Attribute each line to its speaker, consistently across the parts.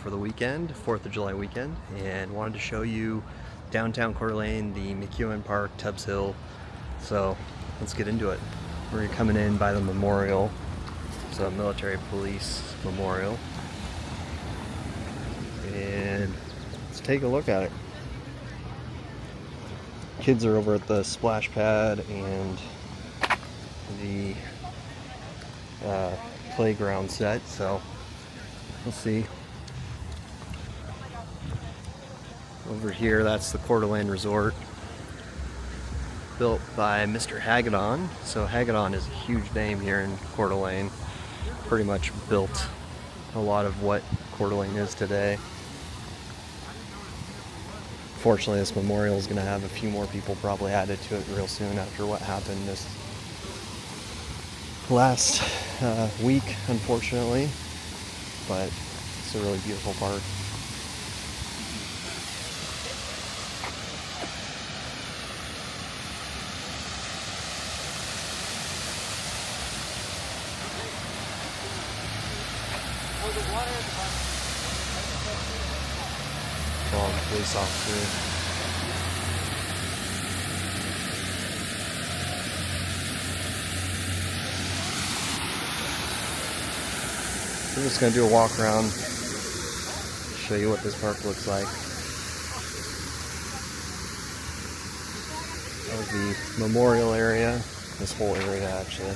Speaker 1: for the weekend, 4th of July weekend, and wanted to show you downtown Coeur d'Alene, the McEuen Park, Tubbs Hill. So let's get into it. We're coming in by the memorial, so military police memorial, and let's take a look at it. Kids are over at the splash pad and the playground set, so we'll see. Over here, that's the Coeur d'Alene Resort, built by Mr. Hagedorn. So Hagedorn is a huge name here in Coeur d'Alene. Pretty much built a lot of what Coeur d'Alene is today. Fortunately, this memorial is going to have a few more people probably added to it real soon after what happened this last week, unfortunately. But it's a really beautiful park. Police officer. We're just going to do a walk around, show you what this park looks like. That was the memorial area, this whole area actually.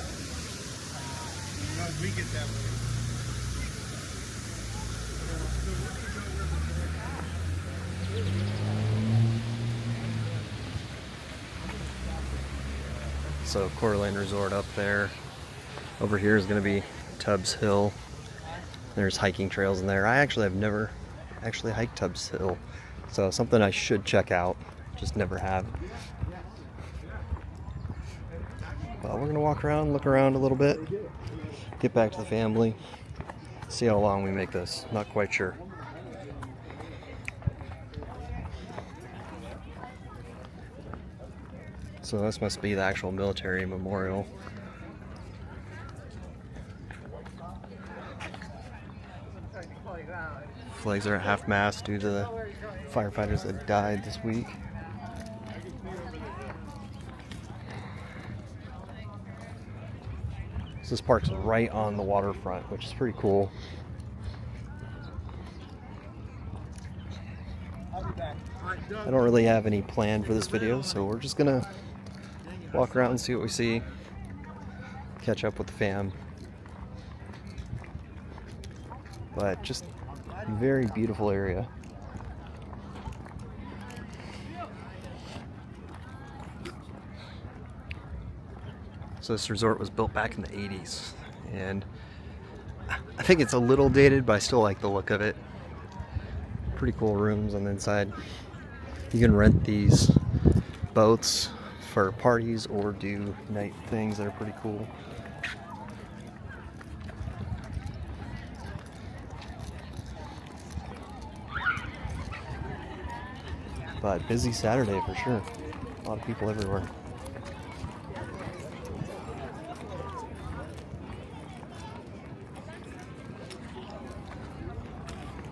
Speaker 1: So Coeur d'Alene Resort up there. Over here is going to be Tubbs Hill. There's hiking trails in there. I actually have never actually hiked Tubbs Hill, so something I should check out, just never have. Well, we're gonna walk around, look around a little bit, get back to the family, see how long we make this. Not quite sure. So this must be the actual military memorial. Flags are at half-mast due to the firefighters that died this week. So this park's right on the waterfront, which is pretty cool. I don't really have any plan for this video, so we're just gonna walk around and see what we see, catch up with the fam. But just a very beautiful area. So this resort was built back in the 80s, and I think it's a little dated, but I still like the look of it. Pretty cool rooms on the inside. You can rent these boats for parties or do night things that are pretty cool. But busy Saturday for sure. A lot of people everywhere.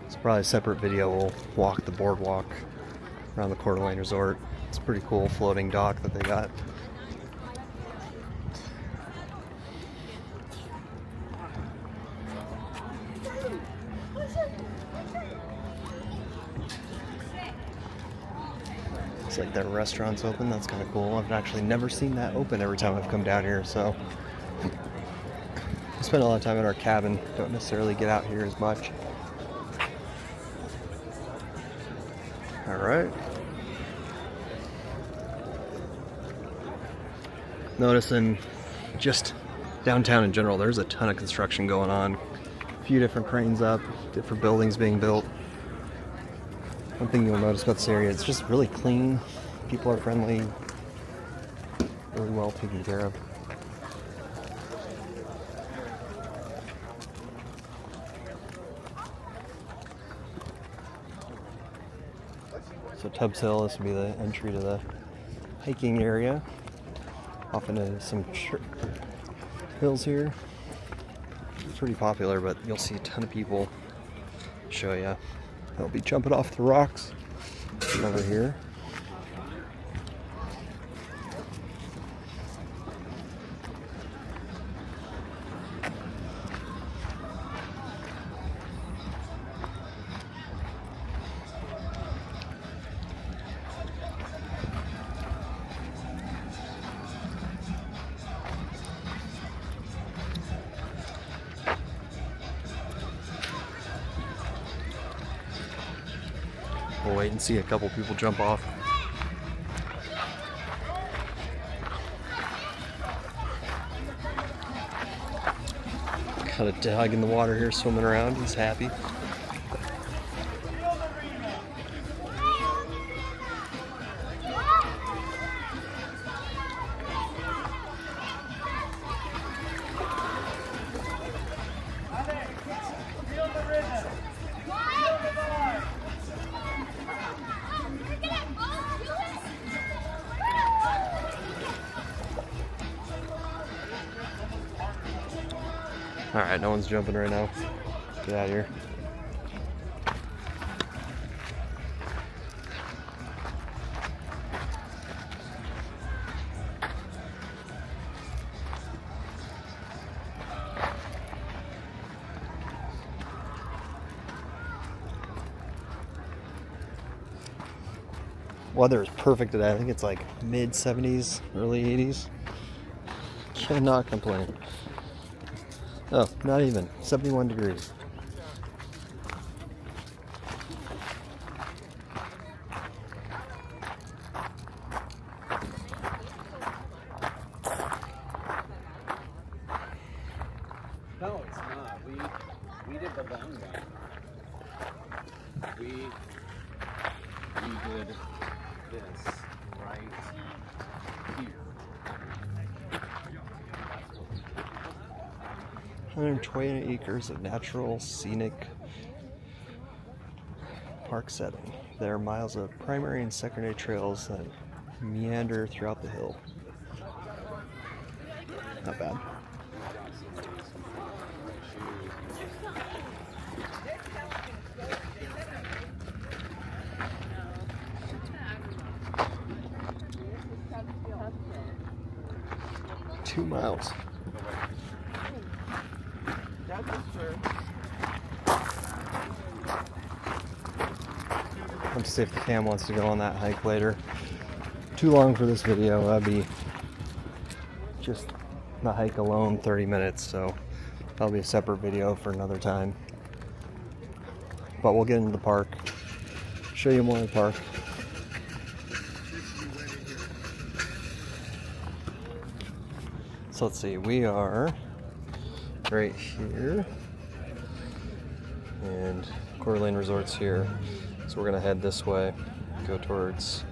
Speaker 1: It's probably a separate video. We'll walk the boardwalk around the Coeur d'Alene Resort. It's a pretty cool floating dock that they got. It's like their restaurant's open. That's kind of cool. I've actually never seen that open every time I've come down here, so I spend a lot of time at our cabin. Don't necessarily get out here as much. All right. Noticing just downtown in general, there's a ton of construction going on. A few different cranes up, different buildings being built. One thing you'll notice about this area, it's just really clean. People are friendly, really well taken care of. So Tubbs Hill, this will be the entry to the hiking area. Off into some hills here. It's pretty popular, but you'll see a ton of people show you. They'll be jumping off the rocks over here. We'll wait and see a couple people jump off. Got a dog in the water here swimming around. He's happy. Alright, no one's jumping right now. Get out of here. Weather is perfect today. I think it's like mid 70s, early 80s. Cannot complain. Oh, not even. 71 degrees.
Speaker 2: No, it's not. We did the long one. We did this right here.
Speaker 1: 120 acres of natural scenic park setting. There are miles of primary and secondary trails that meander throughout the hill. Not bad. Two miles. Let's see if the cam wants to go on that hike later. Too long for this video. That'd be just the hike alone 30 minutes, so that'll be a separate video for another time. But we'll get into the park, show you more of the park. So let's see, we are right here, and Coeur Resort's here. So we're gonna head this way, go towards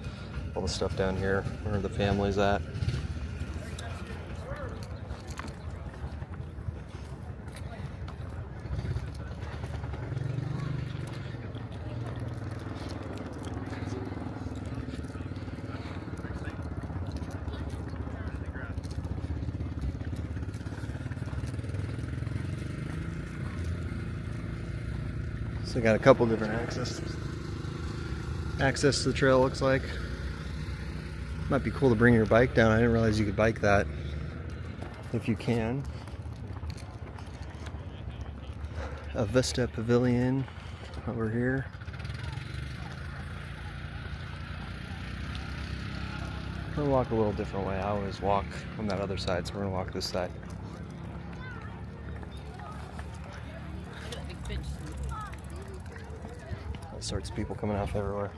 Speaker 1: all the stuff down here, where the family's at. So we got a couple different access to the trail, looks like. Might be cool to bring your bike down. I didn't realize you could bike that if you can. A Vista Pavilion over here. I'm gonna walk a little different way. I always walk on that other side, so we're gonna walk this side. All sorts of people coming off everywhere.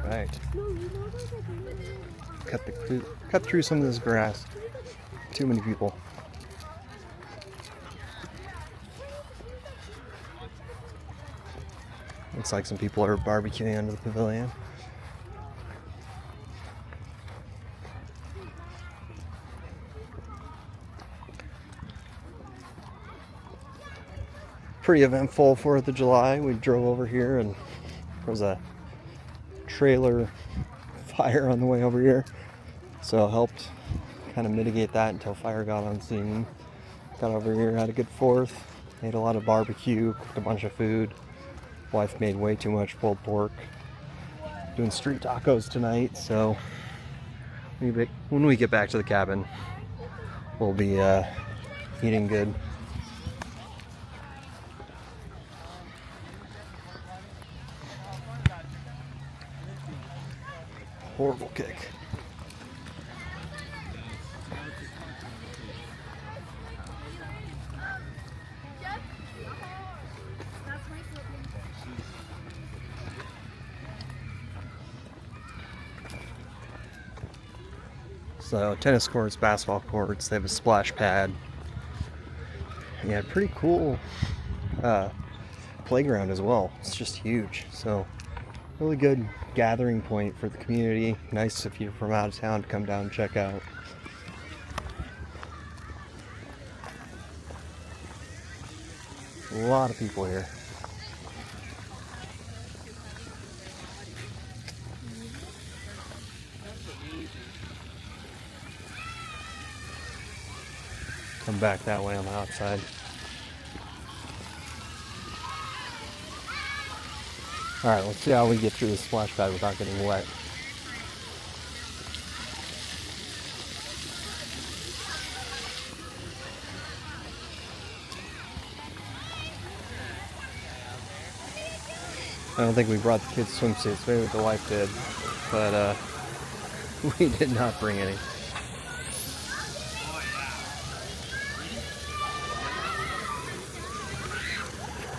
Speaker 1: Right. Cut through some of this grass. Too many people. Looks like some people are barbecuing under the pavilion. pretty eventful 4th of July. We drove over here and there was a trailer fire on the way over here. So it helped kind of mitigate that until fire got on scene. Got over here, had a good 4th. Ate a lot of barbecue, cooked a bunch of food. Wife made way too much pulled pork. Doing street tacos tonight, so when we get back to the cabin, we'll be eating good. Horrible kick. So tennis courts, basketball courts, they have a splash pad. Yeah, pretty cool playground as well. It's just huge. So really good gathering point for the community. Nice if you're from out of town to come down and check out. A lot of people here. Come back that way on the outside. Alright, let's see how we get through the splash pad without getting wet. I don't think we brought the kids' swimsuits. Maybe the wife did, but we did not bring any.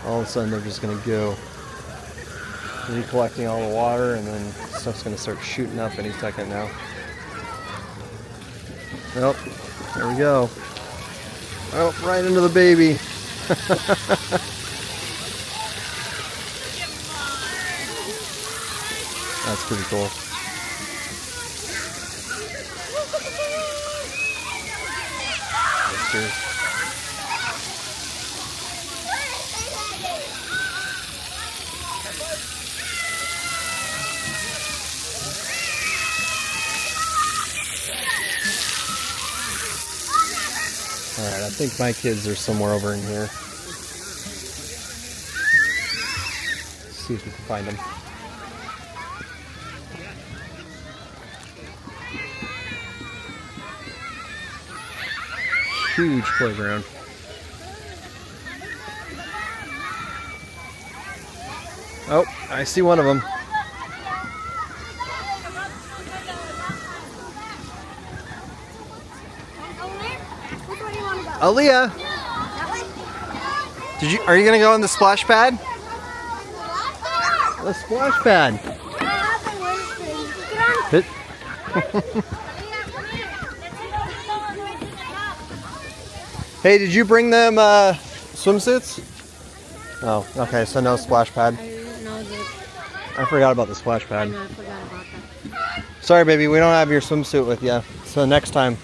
Speaker 1: All of a sudden they're just going to go recollecting all the water, and then stuff's going to start shooting up any second now. Nope, there we go. Oh, right into the baby. That's pretty cool. Cheers. Alright, I think my kids are somewhere over in here. Let's see if we can find them. Huge playground. Oh, I see one of them. Aaliyah, are you gonna go on the splash pad? The splash pad. Hey, did you bring them swimsuits? Oh, okay, so no splash pad. I forgot about the splash pad.
Speaker 3: I forgot about that.
Speaker 1: Sorry, baby, we don't have your swimsuit with you. So next time.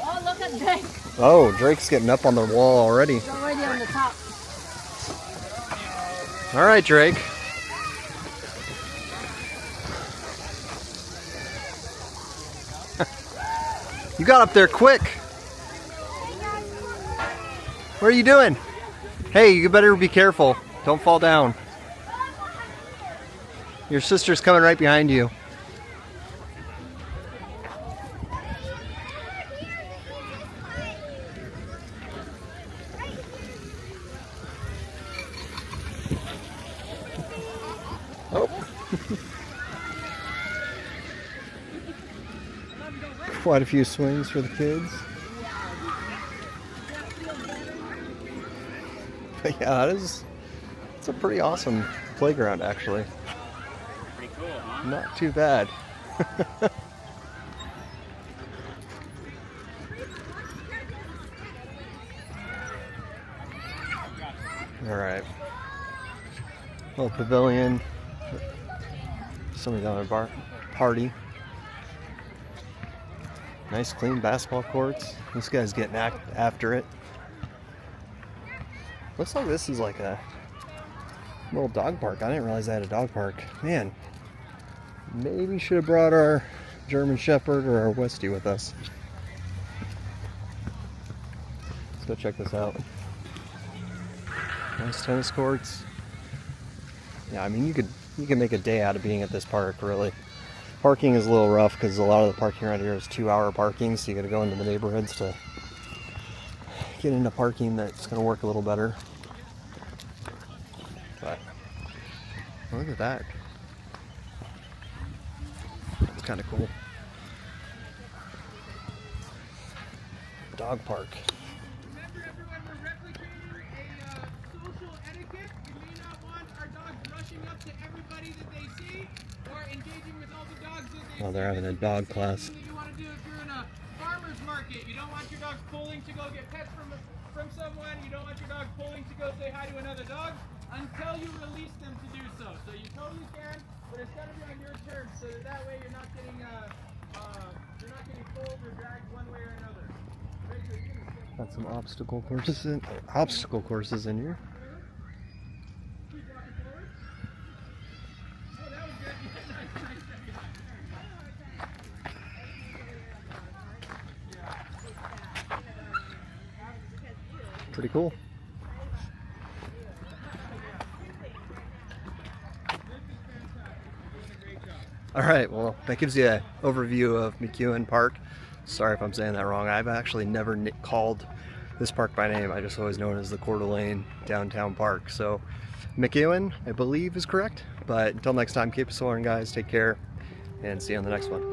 Speaker 3: Oh, look at Drake.
Speaker 1: Oh, Drake's getting up on the wall already.
Speaker 3: He's already on the top.
Speaker 1: All right, Drake. You got up there quick. What are you doing? Hey, you better be careful. Don't fall down. Your sister's coming right behind you. Oh. Quite a few swings for the kids. But yeah, it's a pretty awesome playground, actually.
Speaker 2: Pretty cool, huh?
Speaker 1: Not too bad. All right. Little pavilion. Somebody's on a party. Nice clean basketball courts. This guy's getting after it. Looks like this is like a little dog park. I didn't realize they had a dog park. Man, maybe should have brought our German Shepherd or our Westie with us. Let's go check this out. Nice tennis courts. Yeah, I mean you can make a day out of being at this park, really. Parking is a little rough because a lot of the parking around here is 2-hour parking, so you got to go into the neighborhoods to get into parking that's going to work a little better. But look at that. It's kind of cool. Dog park.
Speaker 4: Remember, everyone, we're replicating a social etiquette. We may not want our dogs rushing up to everybody that they see or engaging with all the dogs that they see.
Speaker 1: Oh, they're having a dog class.
Speaker 4: Something that you want to do if you're in a farmer's market. You don't want your dogs pulling to go get pets from someone. You don't want your dog pulling to go say hi to another dog until you release them to do so. So you totally can, but it's got to be on your terms so that way you're not getting pulled or dragged one way or another. Very good.
Speaker 1: Got some obstacle courses in here.
Speaker 4: Keep walking forward. Oh, that was good. Nice.
Speaker 1: Pretty cool. All right, well, that gives you an overview of McEuen Park. Sorry if I'm saying that wrong. I've actually never called this park by name. I just always know it as the Coeur d'Alene Downtown Park. So McEuen, I believe, is correct. But until next time, keep exploring, guys. Take care, and see you on the next one.